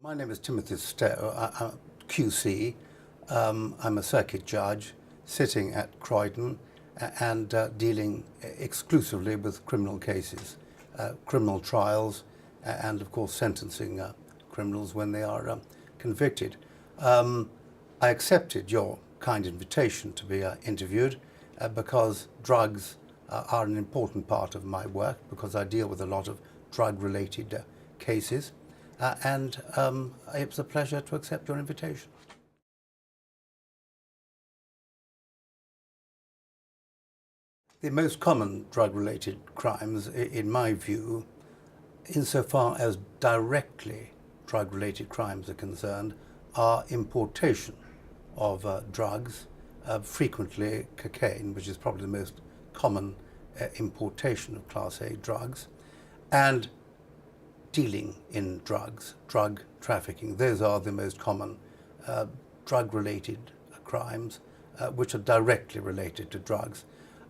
My name is Timothy Stow, I'm QC. I'm a circuit judge sitting at Croydon and dealing exclusively with criminal cases, criminal trials, and of course sentencing criminals when they are convicted. I accepted your kind invitation to be interviewed because drugs are an important part of my work, because I deal with a lot of drug-related cases. It was a pleasure to accept your invitation. The most common drug-related crimes, in my view, insofar as directly drug-related crimes are concerned, are importation of drugs, frequently cocaine, which is probably the most common importation of Class A drugs, and dealing in drugs, drug trafficking. Those are the most common drug-related crimes which are directly related to drugs.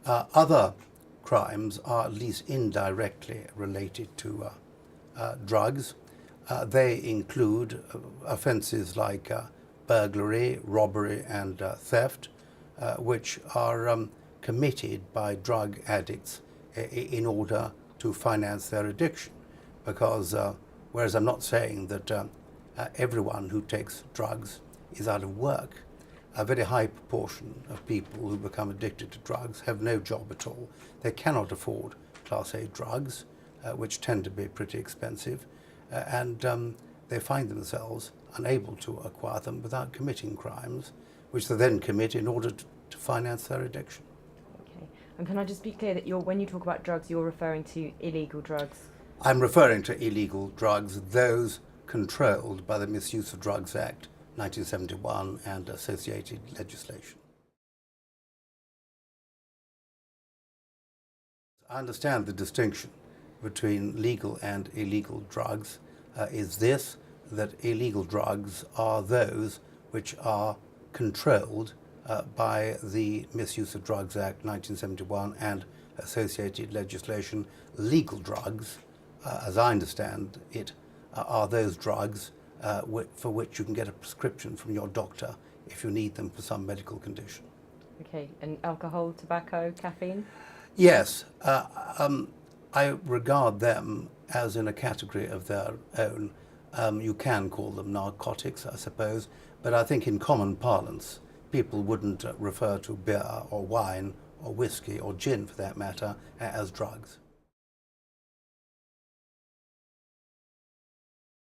Other crimes are at least indirectly related to drugs. They include offences like burglary, robbery and theft, which are committed by drug addicts in order to finance their addiction. Because whereas I'm not saying that everyone who takes drugs is out of work, a very high proportion of people who become addicted to drugs have no job at all. They cannot afford Class A drugs, which tend to be pretty expensive, and they find themselves unable to acquire them without committing crimes, which they then commit in order to finance their addiction. Okay, and can I just be clear that when you talk about drugs, you're referring to illegal drugs? I'm referring to illegal drugs, those controlled by the Misuse of Drugs Act 1971 and associated legislation. I understand the distinction between legal and illegal drugs is this, that illegal drugs are those which are controlled by the Misuse of Drugs Act 1971 and associated legislation. Legal drugs, as I understand it, are those drugs for which you can get a prescription from your doctor if you need them for some medical condition. Okay, and alcohol, tobacco, caffeine? Yes, I regard them as in a category of their own. You can call them narcotics, I suppose, but I think in common parlance, people wouldn't refer to beer or wine or whiskey or gin, for that matter, as drugs.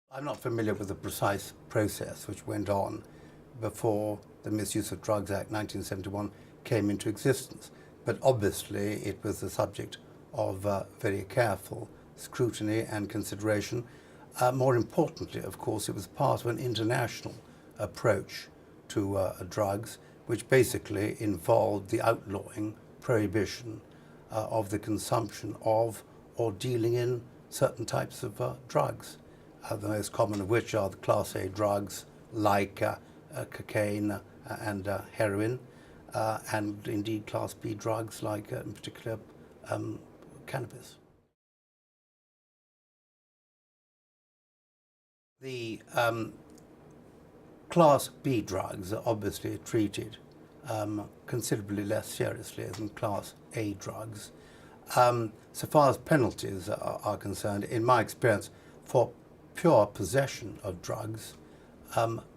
I'm not familiar with the precise process which went on before the Misuse of Drugs Act 1971 came into existence, but obviously it was the subject of very careful scrutiny and consideration. More importantly, of course, it was part of an international approach to drugs, which basically involved the outlawing, prohibition of the consumption of or dealing in certain types of drugs. The most common of which are the Class A drugs like cocaine and heroin, and indeed Class B drugs like, in particular, cannabis. The Class B drugs are obviously treated considerably less seriously than Class A drugs. So far as penalties are concerned, in my experience, for pure possession of drugs,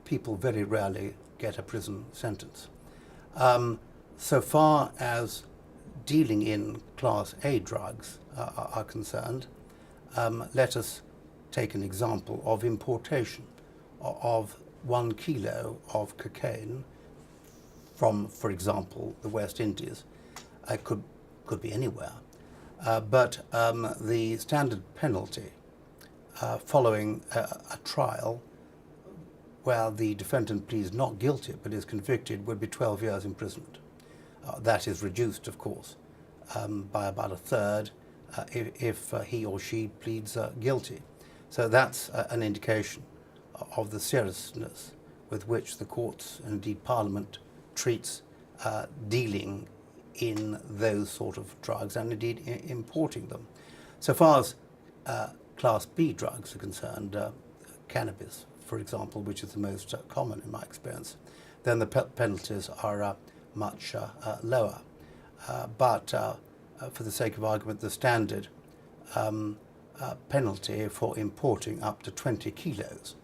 people very rarely get a prison sentence. So far as dealing in Class A drugs are concerned, let us take an example of importation of 1 kilo of cocaine from, for example, the West Indies. It could be anywhere. But the standard penalty following a trial where the defendant pleads not guilty but is convicted would be 12 years imprisonment. That is reduced, of course, by about a third if he or she pleads guilty. So that's an indication of the seriousness with which the courts and indeed Parliament treats dealing in those sort of drugs and indeed importing them. So far as Class B drugs are concerned, cannabis, for example, which is the most common in my experience, then the penalties are much lower. But for the sake of argument, the standard penalty for importing up to 20 kilos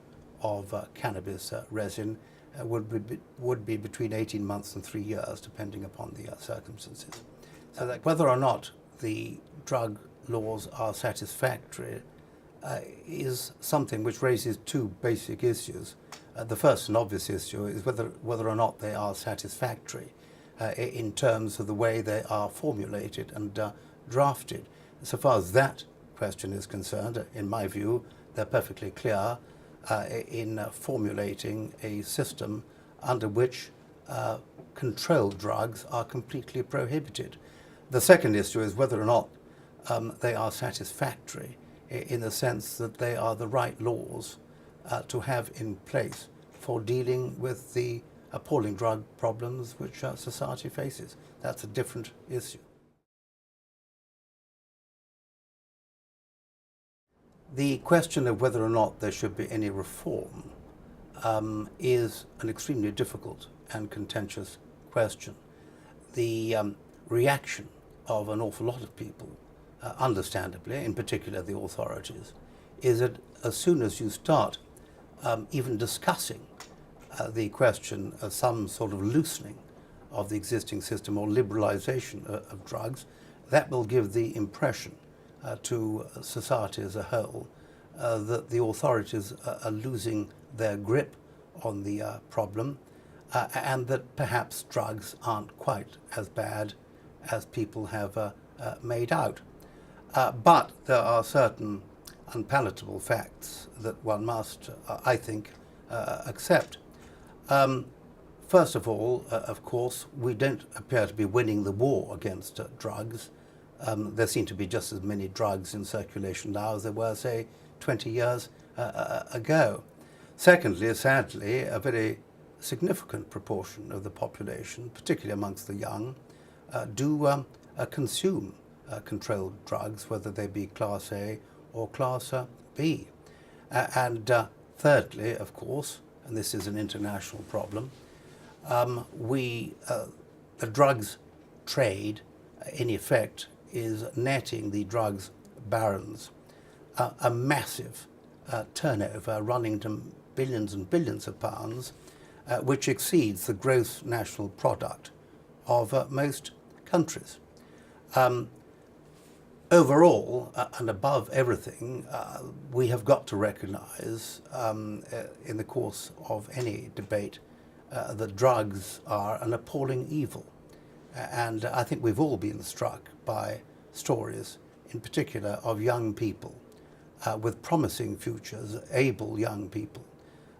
of cannabis resin would be between 18 months and 3 years, depending upon the circumstances. So that whether or not the drug laws are satisfactory is something which raises two basic issues. The first and obvious issue is whether or not they are satisfactory in terms of the way they are formulated and drafted. So far as that question is concerned, in my view, they're perfectly clear in formulating a system under which controlled drugs are completely prohibited. The second issue is whether or not they are satisfactory in the sense that they are the right laws to have in place for dealing with the appalling drug problems which society faces. That's a different issue. The question of whether or not there should be any reform is an extremely difficult and contentious question. The reaction of an awful lot of people, understandably, in particular the authorities, is that as soon as you start even discussing the question of some sort of loosening of the existing system or liberalization of drugs, that will give the impression to society as a whole that the authorities are losing their grip on the problem and that perhaps drugs aren't quite as bad as people have made out. But there are certain unpalatable facts that one must, I think, accept. First of all, of course, we don't appear to be winning the war against drugs. There seem to be just as many drugs in circulation now as there were, say, 20 years ago. Secondly, sadly, a very significant proportion of the population, particularly amongst the young, do consume controlled drugs, whether they be Class A or Class B. And thirdly, of course, and this is an international problem, the drugs trade, in effect, is netting the drugs barons a massive turnover running to billions and billions of pounds, which exceeds the gross national product of most countries. Overall, and above everything, we have got to recognize in the course of any debate that drugs are an appalling evil. And I think we've all been struck by stories, in particular, of young people with promising futures, able young people,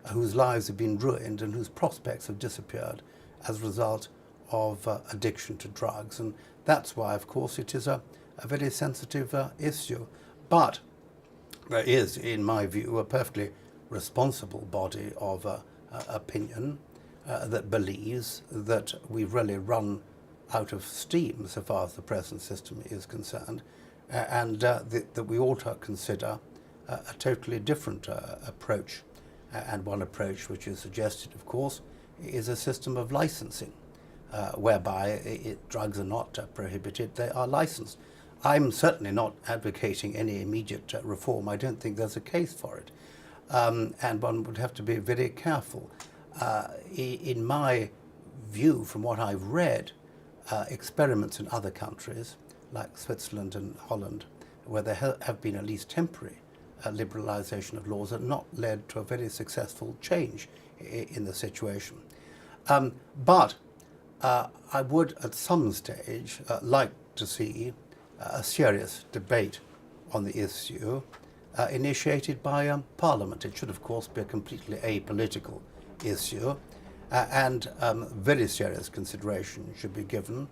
whose lives have been ruined and whose prospects have disappeared as a result of addiction to drugs. And that's why, of course, it is a very sensitive issue. But there is, in my view, a perfectly responsible body of opinion that believes that we've really run out of steam so far as the present system is concerned, and that we ought to consider a totally different approach. And one approach which is suggested, of course, is a system of licensing, whereby drugs are not prohibited, they are licensed. I'm certainly not advocating any immediate reform. I don't think there's a case for it. And one would have to be very careful. In my view, from what I've read, experiments in other countries, like Switzerland and Holland, where there have been at least temporary liberalization of laws, have not led to a very successful change in the situation. But I would, at some stage, like to see a serious debate on the issue initiated by Parliament. It should, of course, be a completely apolitical issue, and very serious consideration should be given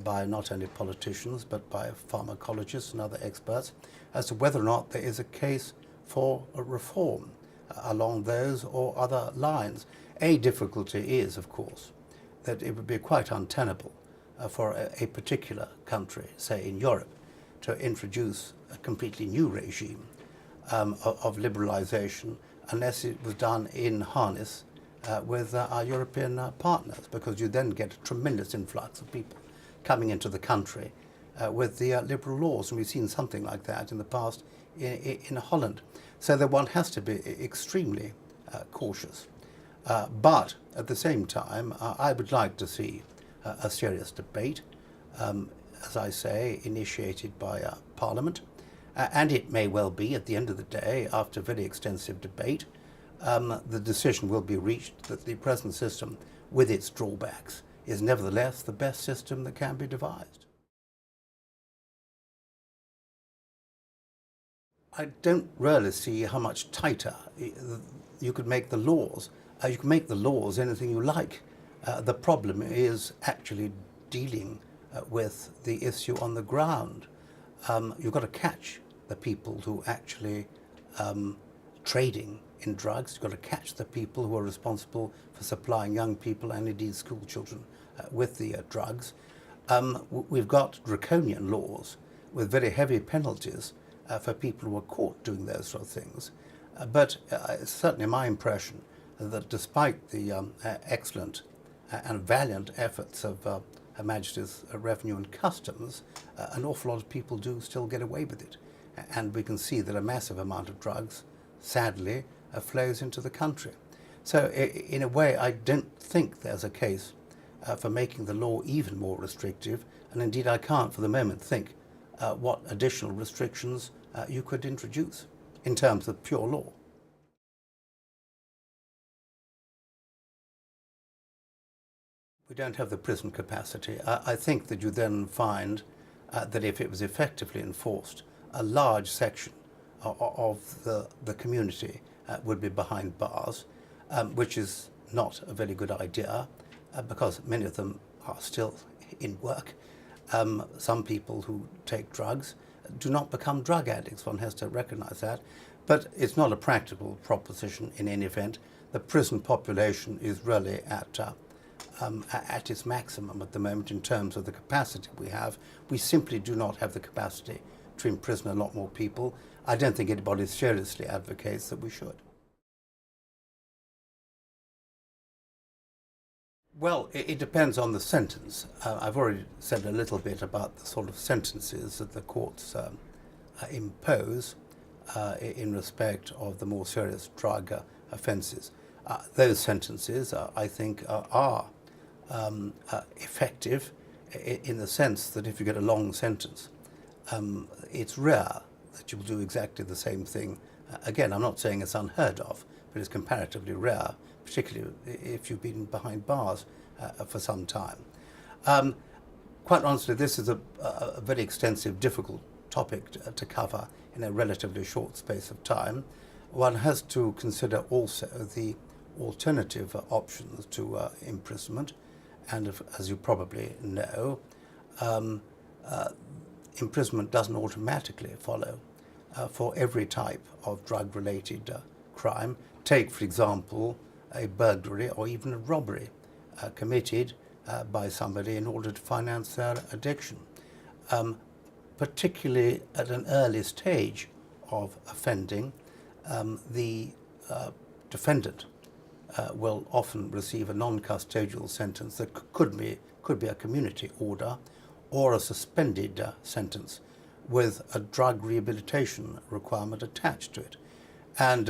by not only politicians but by pharmacologists and other experts as to whether or not there is a case for a reform along those or other lines. A difficulty is, of course, that it would be quite untenable for a particular country, say in Europe, to introduce a completely new regime of liberalization unless it was done in harness with our European partners, because you then get a tremendous influx of people coming into the country with the liberal laws, and we've seen something like that in the past in Holland. So that one has to be extremely cautious. But at the same time, I would like to see a serious debate, as I say, initiated by Parliament. And it may well be, at the end of the day, after very extensive debate, the decision will be reached that the present system, with its drawbacks, is nevertheless the best system that can be devised. I don't really see how much tighter you could make the laws. You can make the laws anything you like. The problem is actually dealing with the issue on the ground. You've got to catch the people who actually trading in drugs. You've got to catch the people who are responsible for supplying young people and indeed school children with the drugs. We've got draconian laws with very heavy penalties for people who are caught doing those sort of things. But it's certainly my impression that despite the excellent and valiant efforts of Her Majesty's Revenue and Customs, an awful lot of people do still get away with it. And we can see that a massive amount of drugs, sadly, flows into the country. So in a way, I don't think there's a case for making the law even more restrictive, and indeed I can't for the moment think what additional restrictions you could introduce in terms of pure law. We don't have the prison capacity. I think that you then find that if it was effectively enforced, a large section of the community would be behind bars, which is not a very good idea because many of them are still in work. Some people who take drugs do not become drug addicts. One has to recognize that. But it's not a practical proposition in any event. The prison population is really at its maximum at the moment in terms of the capacity we have. We simply do not have the capacity to imprison a lot more people. I don't think anybody seriously advocates that we should. Well, it depends on the sentence. I've already said a little bit about the sort of sentences that the courts impose in respect of the more serious drug offences. Those sentences, I think, are effective in the sense that if you get a long sentence, it's rare that you'll do exactly the same thing. Again, I'm not saying it's unheard of, but it's comparatively rare, particularly if you've been behind bars for some time. Quite honestly, this is a very extensive, difficult topic to cover in a relatively short space of time. One has to consider also the alternative options to imprisonment, and as you probably know, imprisonment doesn't automatically follow for every type of drug-related crime. Take, for example, a burglary or even a robbery committed by somebody in order to finance their addiction. Particularly at an early stage of offending, the defendant will often receive a non-custodial sentence that could be a community order or a suspended sentence with a drug rehabilitation requirement attached to it. And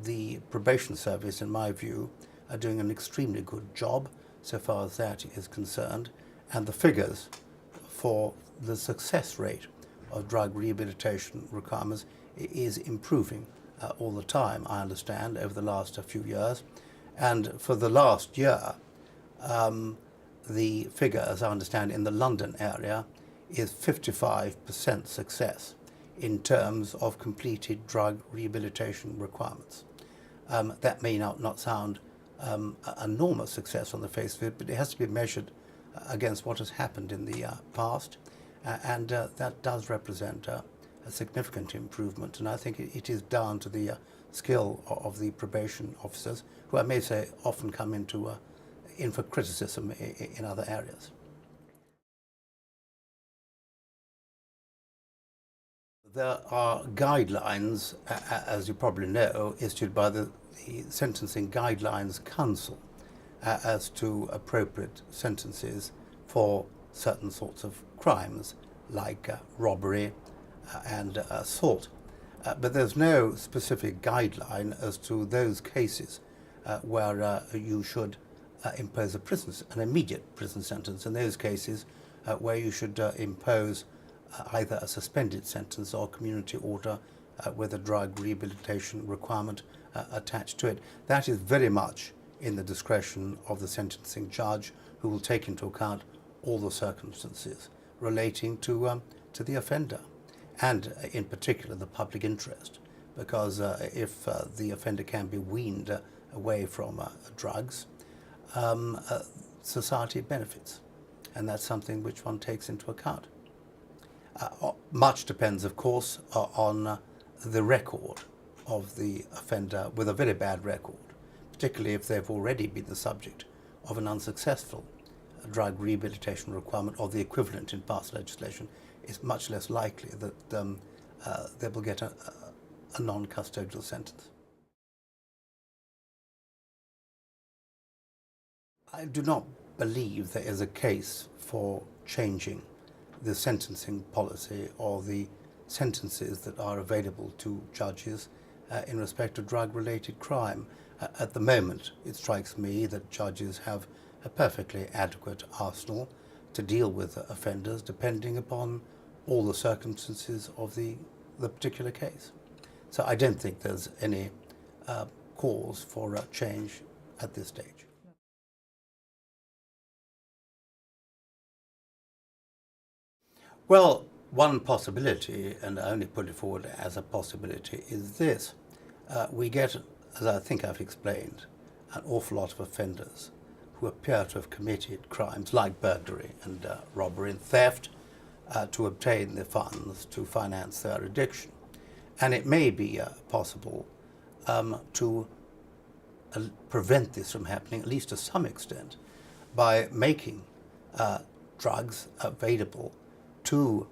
the probation service, in my view, are doing an extremely good job so far as that is concerned. And the figures for the success rate of drug rehabilitation requirements is improving all the time, I understand, over the last few years. And for the last year, the figure, as I understand, in the London area is 55% success in terms of completed drug rehabilitation requirements. That may not sound an enormous success on the face of it, but it has to be measured against what has happened in the past, and that does represent a significant improvement, and I think it is down to the skill of the probation officers, who I may say often come in for criticism in other areas. There are guidelines, as you probably know, issued by the Sentencing Guidelines Council as to appropriate sentences for certain sorts of crimes like robbery and assault. But there's no specific guideline as to those cases where you should impose an immediate prison sentence. In those cases where you should impose either a suspended sentence or community order with a drug rehabilitation requirement attached to it. That is very much in the discretion of the sentencing judge, who will take into account all the circumstances relating to the offender, and in particular the public interest, because if the offender can be weaned away from drugs, society benefits, and that's something which one takes into account. Much depends, of course, on the record of the offender with a very bad record, particularly if they've already been the subject of an unsuccessful drug rehabilitation requirement or the equivalent in past legislation. It's much less likely that they will get a non-custodial sentence. I do not believe there is a case for changing the sentencing policy or the sentences that are available to judges in respect of drug-related crime. At the moment, it strikes me that judges have a perfectly adequate arsenal to deal with offenders depending upon all the circumstances of the particular case. So I don't think there's any cause for a change at this stage. Well, one possibility, and I only put it forward as a possibility, is this. We get, as I think I've explained, an awful lot of offenders who appear to have committed crimes like burglary and robbery and theft to obtain the funds to finance their addiction. And it may be possible to prevent this from happening, at least to some extent, by making drugs available to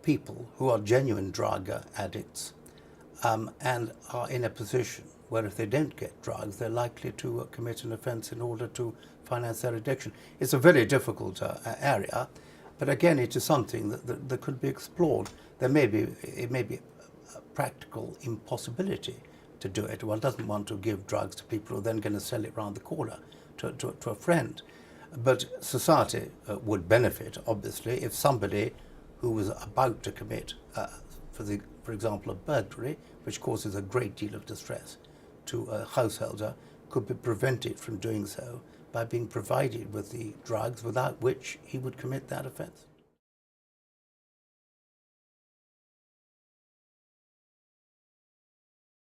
people who are genuine drug addicts and are in a position where if they don't get drugs, they're likely to commit an offence in order to finance their addiction. It's a very difficult area, but again, it is something that could be explored. It may be a practical impossibility to do it. One doesn't want to give drugs to people who are then going to sell it round the corner to a friend. But society would benefit, obviously, if somebody who was about to commit, for example, a burglary, which causes a great deal of distress to a householder, could be prevented from doing so by being provided with the drugs without which he would commit that offence.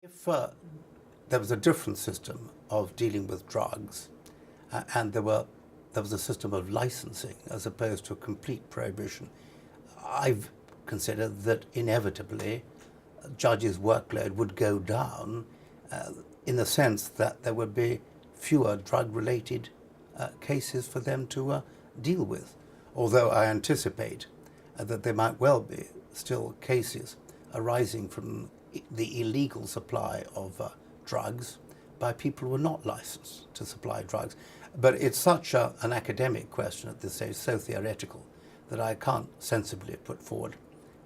If there was a different system of dealing with drugs, and there was a system of licensing as opposed to a complete prohibition, I've considered that inevitably judges' workload would go down in the sense that there would be fewer drug-related cases for them to deal with. Although I anticipate that there might well be still cases arising from the illegal supply of drugs by people who are not licensed to supply drugs. But it's such an academic question at this stage, so theoretical, that I can't sensibly put forward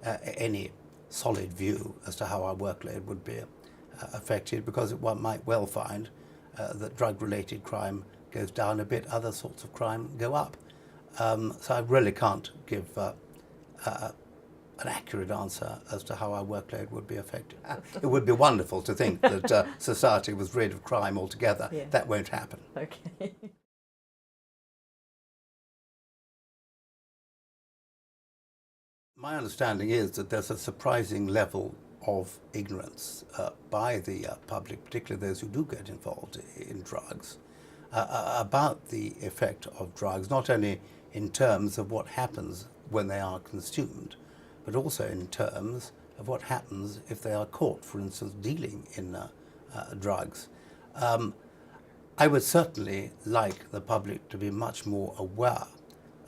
any solid view as to how our workload would be affected, because one might well find that drug-related crime goes down a bit, other sorts of crime go up. So I really can't give an accurate answer as to how our workload would be affected. It would be wonderful to think that society was rid of crime altogether. Yeah. That won't happen. Okay. My understanding is that there's a surprising level of ignorance by the public, particularly those who do get involved in drugs, about the effect of drugs, not only in terms of what happens when they are consumed, but also in terms of what happens if they are caught, for instance, dealing in drugs. I would certainly like the public to be much more aware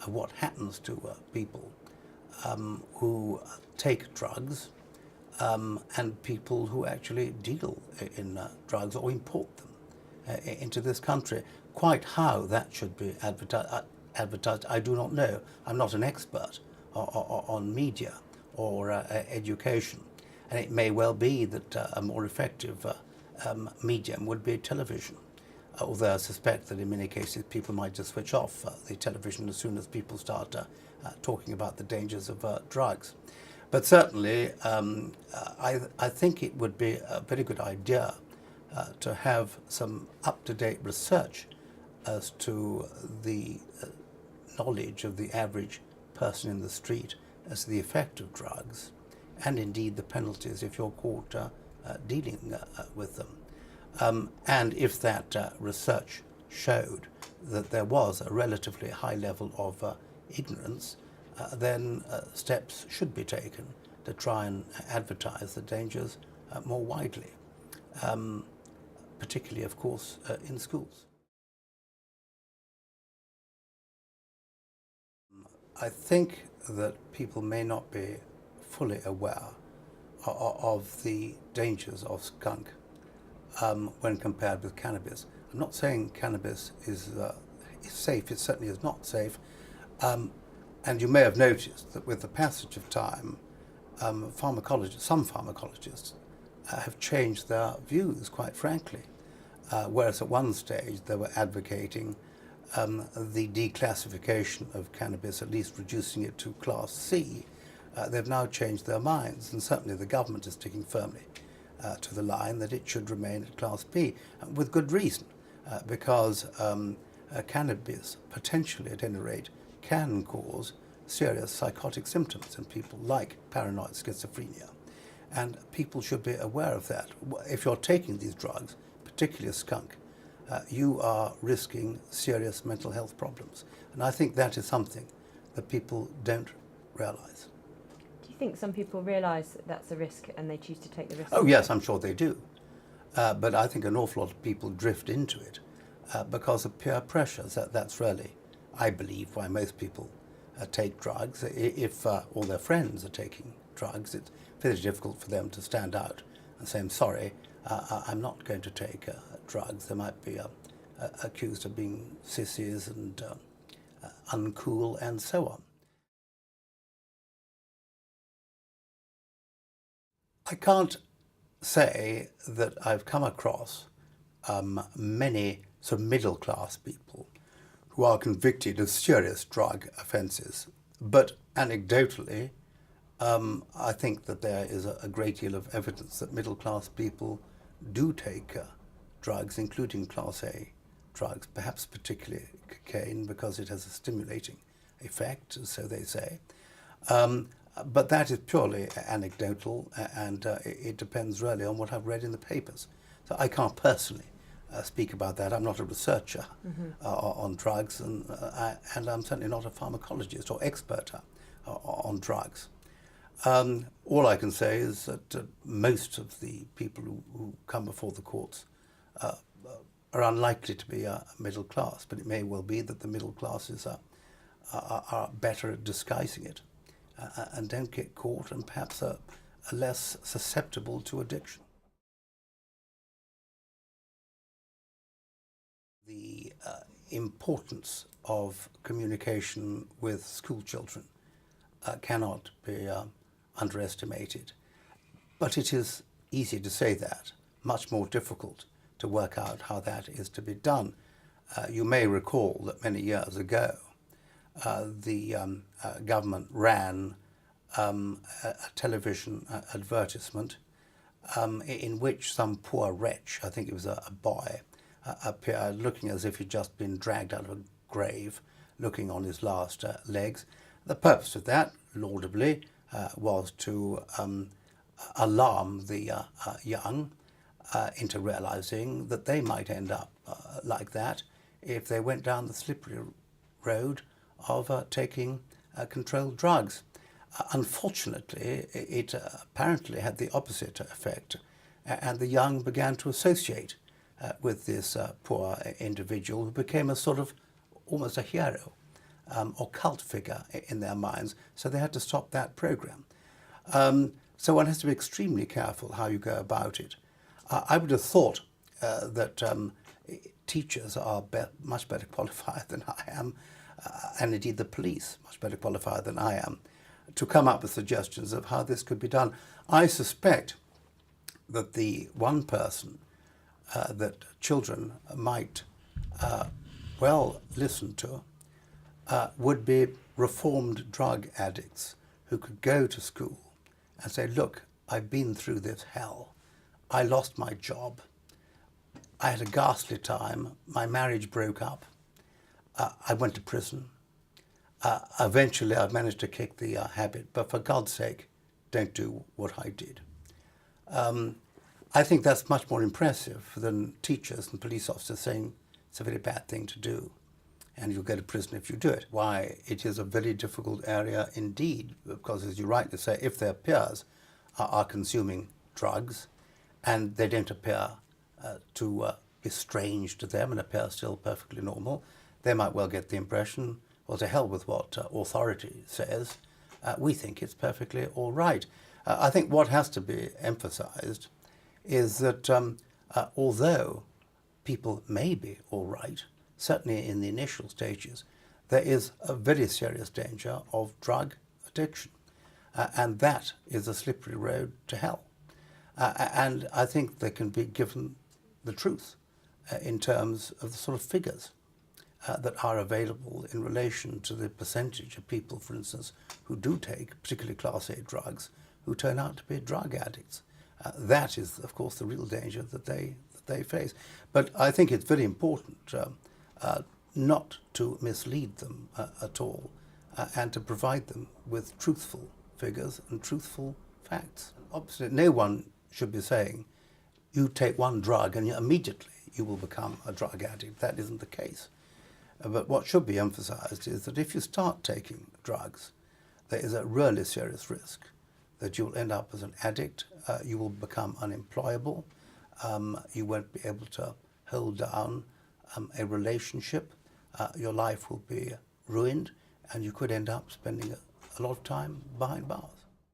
of what happens to people who take drugs and people who actually deal in drugs or import them into this country. Quite how that should be advertised, I do not know. I'm not an expert on media or education, and it may well be that a more effective medium would be television. Although I suspect that in many cases people might just switch off the television as soon as people start talking about the dangers of drugs. But certainly, I think it would be a very good idea to have some up-to-date research as to the knowledge of the average person in the street as to the effect of drugs, and indeed the penalties if you're caught dealing with them. And if that research showed that there was a relatively high level of ignorance, then steps should be taken to try and advertise the dangers more widely, particularly, of course, in schools. I think that people may not be fully aware of the dangers of skunk when compared with cannabis. I'm not saying cannabis is safe. It certainly is not safe. And you may have noticed that with the passage of time, some pharmacologists have changed their views, quite frankly. Whereas at one stage they were advocating the declassification of cannabis, at least reducing it to Class C, they've now changed their minds, and certainly the government is sticking firmly to the line that it should remain at Class B, with good reason, because cannabis, potentially at any rate, can cause serious psychotic symptoms in people like paranoid schizophrenia. And people should be aware of that. If you're taking these drugs, particularly a skunk, you are risking serious mental health problems. And I think that is something that people don't realise. Do you think some people realise that that's a risk and they choose to take the risk? Oh yes, I'm sure they do. But I think an awful lot of people drift into it because of peer pressures. That's really, I believe, why most people take drugs. If all their friends are taking drugs, it's very difficult for them to stand out and say, I'm sorry, I'm not going to take drugs. They might be accused of being sissies and uncool and so on. I can't say that I've come across many sort of middle-class people who are convicted of serious drug offences, but anecdotally, I think that there is a great deal of evidence that middle-class people do take drugs, including Class A drugs, perhaps particularly cocaine, because it has a stimulating effect, so they say. But that is purely anecdotal, and it depends really on what I've read in the papers. So I can't personally speak about that. I'm not a researcher on drugs, and I'm certainly not a pharmacologist or expert on drugs. All I can say is that most of the people who come before the courts are unlikely to be middle class, but it may well be that the middle classes are better at disguising it and don't get caught, and perhaps are less susceptible to addiction. The importance of communication with school children cannot be underestimated. But it is easy to say that, much more difficult to work out how that is to be done. You may recall that many years ago, the government ran a television advertisement in which some poor wretch, I think it was a boy, appeared looking as if he'd just been dragged out of a grave, looking on his last legs. The purpose of that, laudably, was to alarm the young into realizing that they might end up like that if they went down the slippery road of taking controlled drugs. Unfortunately, it apparently had the opposite effect, and the young began to associate with this poor individual, who became a sort of almost a hero or cult figure in their minds, so they had to stop that program. So one has to be extremely careful how you go about it. I would have thought that teachers are much better qualified than I am, and indeed the police much better qualified than I am, to come up with suggestions of how this could be done. I suspect that the one person that children might well listen to would be reformed drug addicts who could go to school and say, look, I've been through this hell. I lost my job. I had a ghastly time. My marriage broke up. I went to prison. Eventually, I managed to kick the habit, but for God's sake, don't do what I did. I think that's much more impressive than teachers and police officers saying it's a very bad thing to do and you'll go to prison if you do it. Why? It is a very difficult area indeed, because as you rightly say, if their peers are consuming drugs and they don't appear to be strange to them and appear still perfectly normal, they might well get the impression, well, to hell with what authority says, we think it's perfectly all right. I think what has to be emphasized is that although people may be all right, certainly in the initial stages, there is a very serious danger of drug addiction. And that is a slippery road to hell. And I think they can be given the truth in terms of the sort of figures that are available in relation to the percentage of people, for instance, who do take particularly Class A drugs, who turn out to be drug addicts. That is, of course, the real danger that they face. But I think it's very important not to mislead them at all, and to provide them with truthful figures and truthful facts. Obviously, no one should be saying, you take one drug and immediately you will become a drug addict. That isn't the case. But what should be emphasized is that if you start taking drugs, there is a really serious risk that you'll end up as an addict, you will become unemployable, you won't be able to hold down a relationship, your life will be ruined, and you could end up spending a lot of time behind bars.